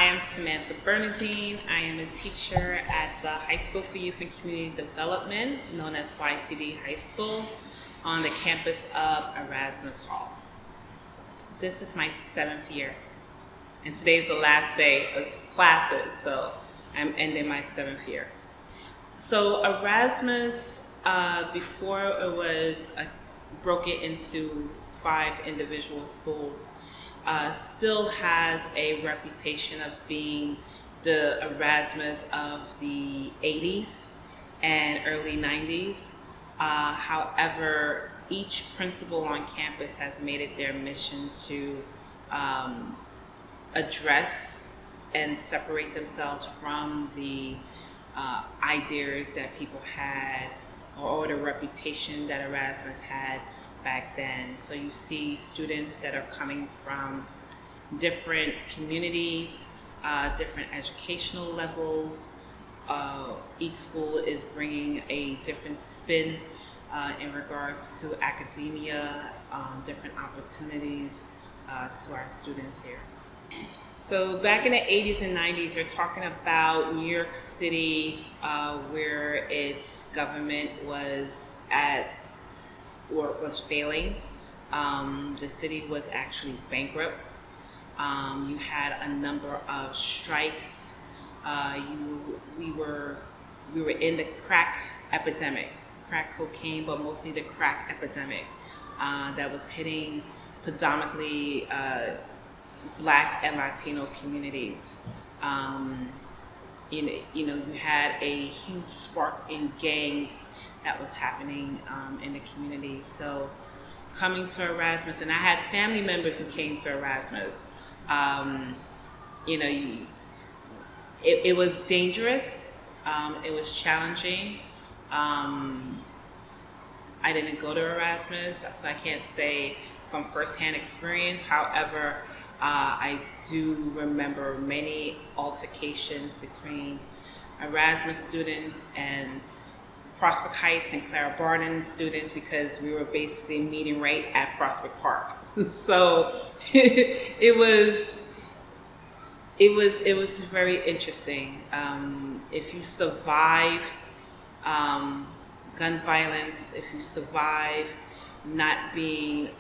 am Samantha Bernardine. I am a teacher at the High School for Youth and Community Development, known as YCD High School, on the campus of Erasmus Hall. This is my 7th year, and today is the last day of classes, so I'm ending my 7th year. So Erasmus, before it was broken into 5 individual schools, still has a reputation of being the Erasmus of the 80s and early 90s. However, each principal on campus has made it their mission to address and separate themselves from the ideas that people had or the reputation that Erasmus had back then. So you see students that are coming from different communities, different educational levels. Each school is bringing a different spin in regards to academia, different opportunities to our students here. So back in the 80s and 90s, we're talking about New York City, where its government was failing. The city was actually bankrupt. You had a number of strikes. We were in the crack epidemic, crack cocaine, but mostly the crack epidemic that was hitting predominantly Black and Latino communities. You had a huge spark in gangs that was happening in the community. So coming to Erasmus, and I had family members who came to Erasmus, it was dangerous, it was challenging. I didn't go to Erasmus, so I can't say from firsthand experience. However, I do remember many altercations between Erasmus students and Prospect Heights and Clara Barton students, because we were basically meeting right at Prospect Park. So it was very interesting. If you survived gun violence, if you survive not being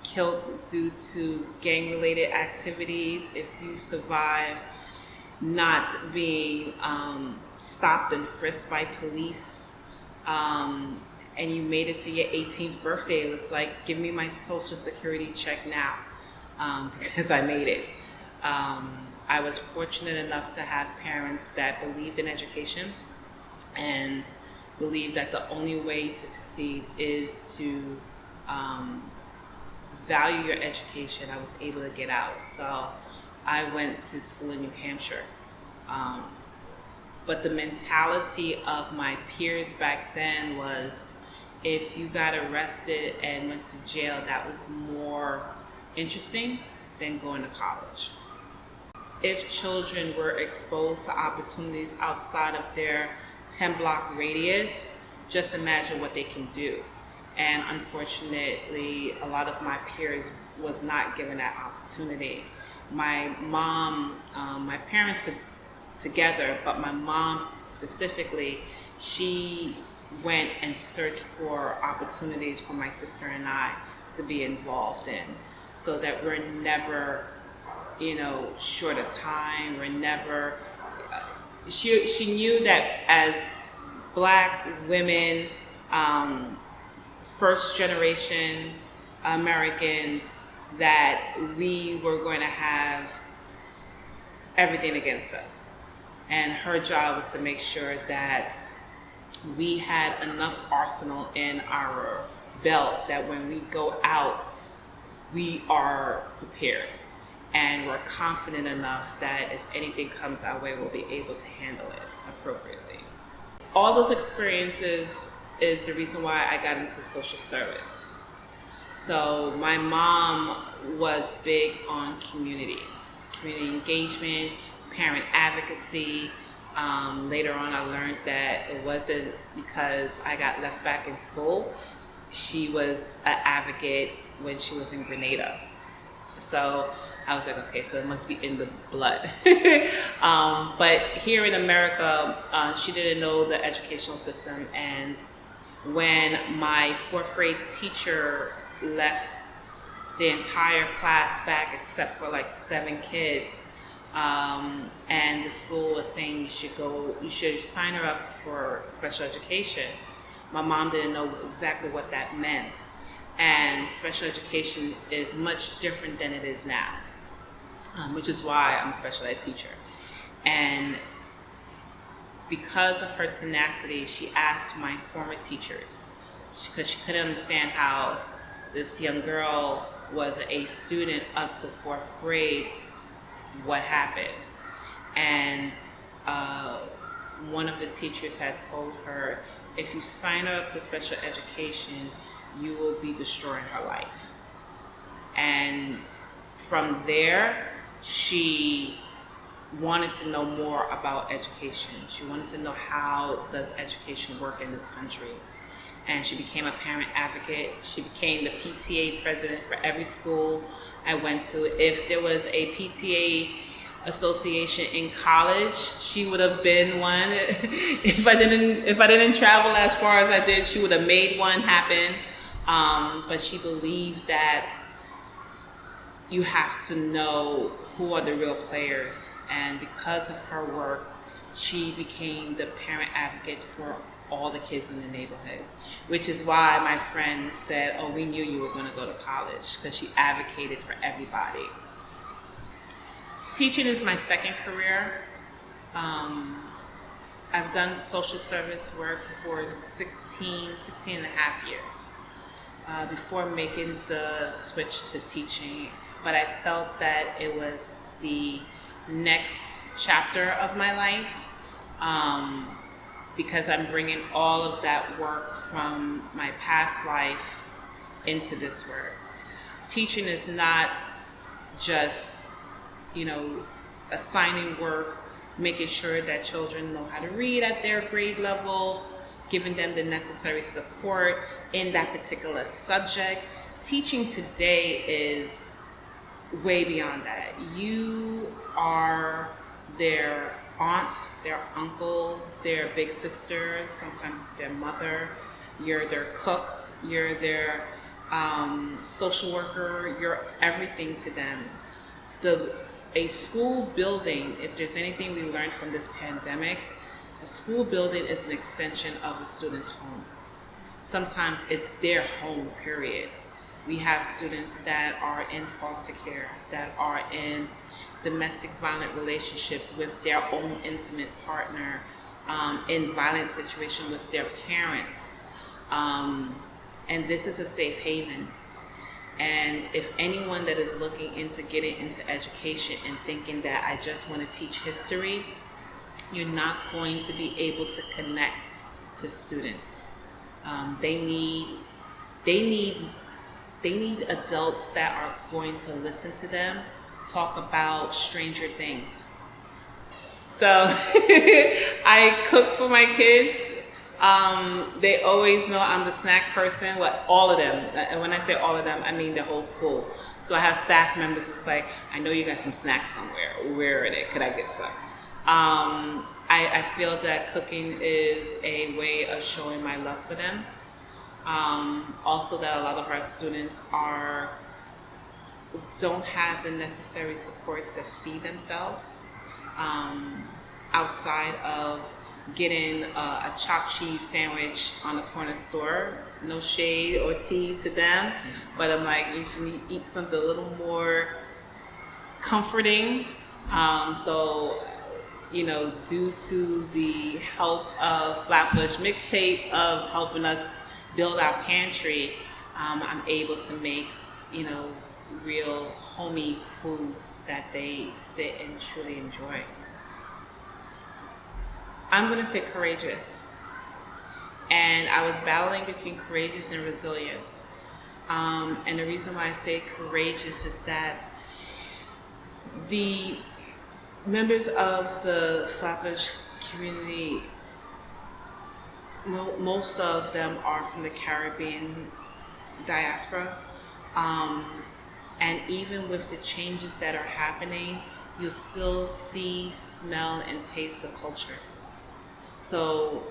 killed due to gang-related activities, if you survive not being stopped and frisked by police, and you made it to your 18th birthday, it was like, give me my social security check now, because I made it. I was fortunate enough to have parents that believed in education and believed that the only way to succeed is to value your education. I was able to get out. So I went to school in New Hampshire. But the mentality of my peers back then was, if you got arrested and went to jail, that was more interesting than going to college. If children were exposed to opportunities outside of their 10-block radius, just imagine what they can do. And unfortunately, a lot of my peers was not given that opportunity. My mom, my parents was together, but my mom specifically, she went and searched for opportunities for my sister and I to be involved in, so that we're never, short of time. We're never. She knew that as Black women, first generation Americans, that we were going to have everything against us. And her job was to make sure that we had enough arsenal in our belt that when we go out, we are prepared. And we're confident enough that if anything comes our way, we'll be able to handle it appropriately. All those experiences is the reason why I got into social service. So my mom was big on community engagement, parent advocacy. Later on, I learned that it wasn't because I got left back in school. She was an advocate when she was in Grenada. So I was like, okay, so it must be in the blood. But here in America, she didn't know the educational system. And when my fourth grade teacher left the entire class back except for like 7 kids, and the school was saying you should sign her up for special education. My mom didn't know exactly what that meant. And special education is much different than it is now, which is why I'm a special ed teacher. And because of her tenacity, she asked my former teachers, because she couldn't understand how this young girl was an A student up to 4th grade, what happened. And one of the teachers had told her, if you sign her up to special education, you will be destroying her life. And from there, she wanted to know more about education. She wanted to know how does education work in this country. And she became a parent advocate. She became the PTA president for every school I went to. If there was a PTA association in college, she would have been one. If I didn't travel as far as I did, she would have made one happen. But she believed that you have to know who are the real players. And because of her work, she became the parent advocate for all the kids in the neighborhood, which is why my friend said, oh, we knew you were going to go to college, because she advocated for everybody. Teaching is my second career. I've done social service work for 16 and a half years before making the switch to teaching. But I felt that it was the next chapter of my life, because I'm bringing all of that work from my past life into this work. Teaching is not just, assigning work, making sure that children know how to read at their grade level, giving them the necessary support in that particular subject. Teaching today is way beyond that. You are their aunt, their uncle, their big sister, sometimes their mother. You're their cook, you're their social worker, you're everything to them. A school building, if there's anything we learned from this pandemic, a school building is an extension of a student's home. Sometimes it's their home, period. We have students that are in foster care, that are in domestic violent relationships with their own intimate partner, in violent situation with their parents. And this is a safe haven. And if anyone that is looking into getting into education and thinking that I just want to teach history, you're not going to be able to connect to students. They need adults that are going to listen to them talk about Stranger Things. So I cook for my kids. They always know I'm the snack person. Well, all of them. And when I say all of them, I mean the whole school. So I have staff members that's like, I know you got some snacks somewhere. Where are they? Could I get some? I feel that cooking is a way of showing my love for them. Also that a lot of our students don't have the necessary support to feed themselves, outside of getting a chopped cheese sandwich on the corner store. No shade or tea to them, but I'm like, you should eat something a little more comforting. So, due to the help of Flatbush Mixtape of helping us build our pantry, I'm able to make, real homey foods that they sit and truly enjoy. I'm going to say courageous. And I was battling between courageous and resilient. And the reason why I say courageous is that the members of the Flatbush community, most of them are from the Caribbean diaspora. And even with the changes that are happening, you'll still see, smell, and taste the culture. So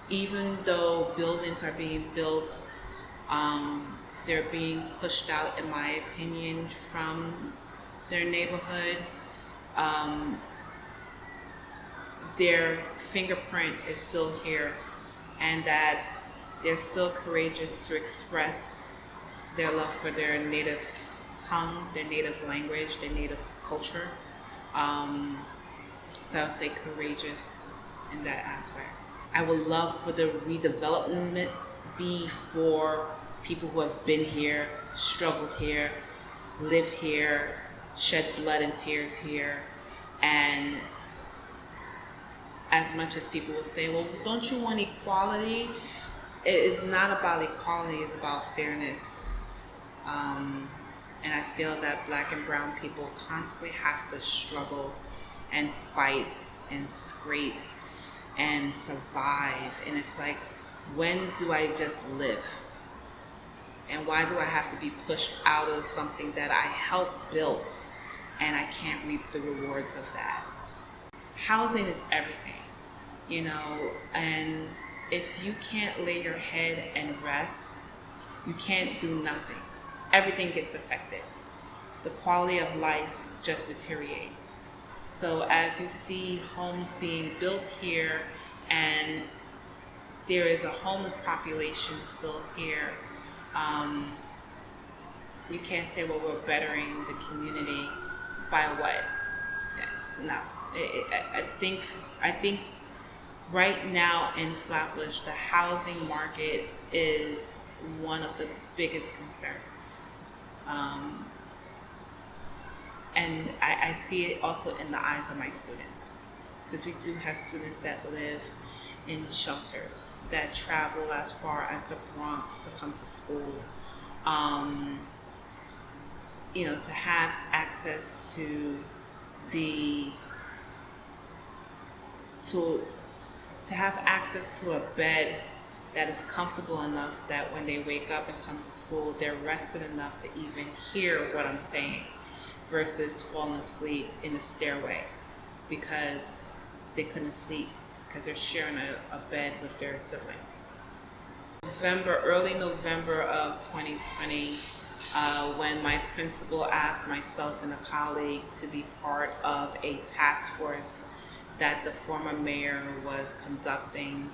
even though buildings are being built, they're being pushed out, in my opinion, from their neighborhood. Their fingerprint is still here, and that they're still courageous to express their love for their native tongue, their native language, their native culture. So I'll say courageous in that aspect. I would love for the redevelopment be for people who have been here, struggled here, lived here, shed blood and tears here. And as much as people will say, well, don't you want equality? It is not about equality, it's about fairness. And I feel that Black and brown people constantly have to struggle and fight and scrape and survive. And it's like, when do I just live? And why do I have to be pushed out of something that I helped build and I can't reap the rewards of that? Housing is everything, and if you can't lay your head and rest, you can't do nothing. Everything gets affected. The quality of life just deteriorates. So as you see homes being built here and there is a homeless population still here, you can't say, well, we're bettering the community by what? No. I think right now in Flatbush, the housing market is one of the biggest concerns. And I see it also in the eyes of my students, because we do have students that live in shelters, that travel as far as the Bronx to come to school. To have access to to have access to a bed that is comfortable enough that when they wake up and come to school, they're rested enough to even hear what I'm saying, versus falling asleep in the stairway because they couldn't sleep because they're sharing a bed with their siblings. Early November of 2020, when my principal asked myself and a colleague to be part of a task force that the former mayor was conducting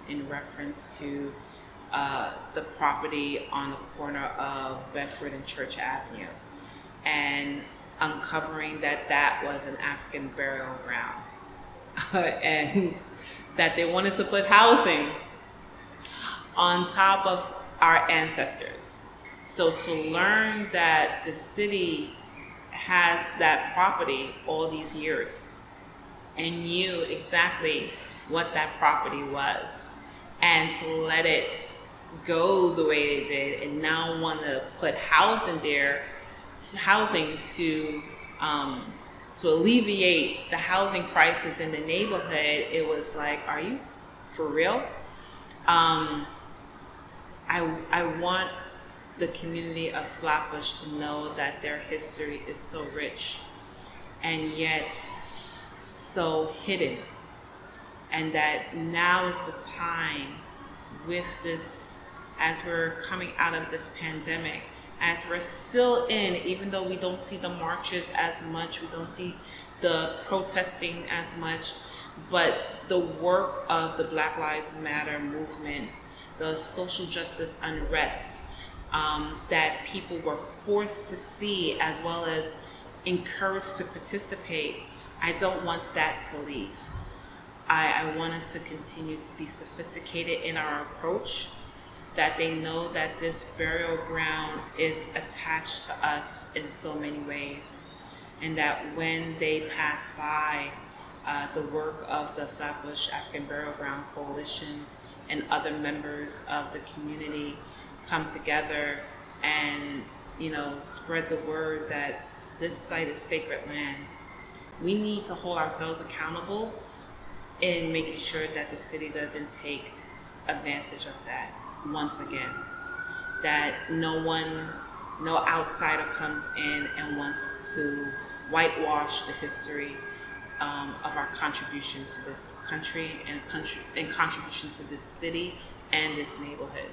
in reference to the property on the corner of Bedford and Church Avenue, and uncovering that was an African burial ground and that they wanted to put housing on top of our ancestors. So to learn that the city has that property all these years and knew exactly what that property was, and to let it go the way it did, and now want to put housing there, to alleviate the housing crisis in the neighborhood, it was like, are you for real? I want the community of Flatbush to know that their history is so rich and yet so hidden, and that now is the time, with this, as we're coming out of this pandemic, as we're still in, even though we don't see the marches as much, we don't see the protesting as much, but the work of the Black Lives Matter movement, the social justice unrest that people were forced to see as well as encouraged to participate, I don't want that to leave. I want us to continue to be sophisticated in our approach, that they know that this burial ground is attached to us in so many ways, and that when they pass by, the work of the Flatbush African Burial Ground Coalition and other members of the community come together and, spread the word that this site is sacred land. We need to hold ourselves accountable in making sure that the city doesn't take advantage of that once again. That no one no outsider comes in and wants to whitewash the history of our contribution to this country and contribution to this city and this neighborhood.